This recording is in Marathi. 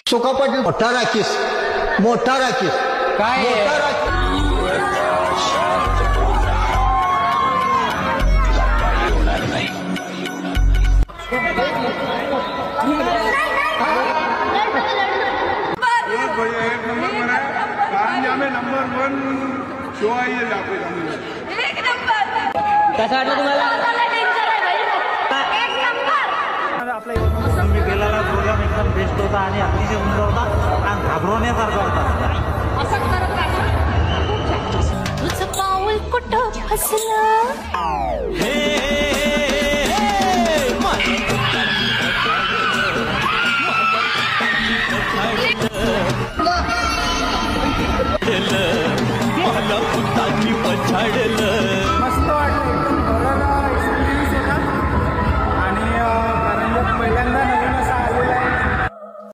सुका पाटील मोठा राखीस काय मोठा राखीस नंबर 1 शो आहे एक नंबर कसं वाटलं तुम्हाला आपल्या तुम्ही केलेला प्रोग्राम एकदम बेस्ट होता आणि अतिशय सुंदर होता आणि घाबरवण्यासारखा होता. तुझं पाऊल कुठं फसलं मला पुतांनी पछाडलं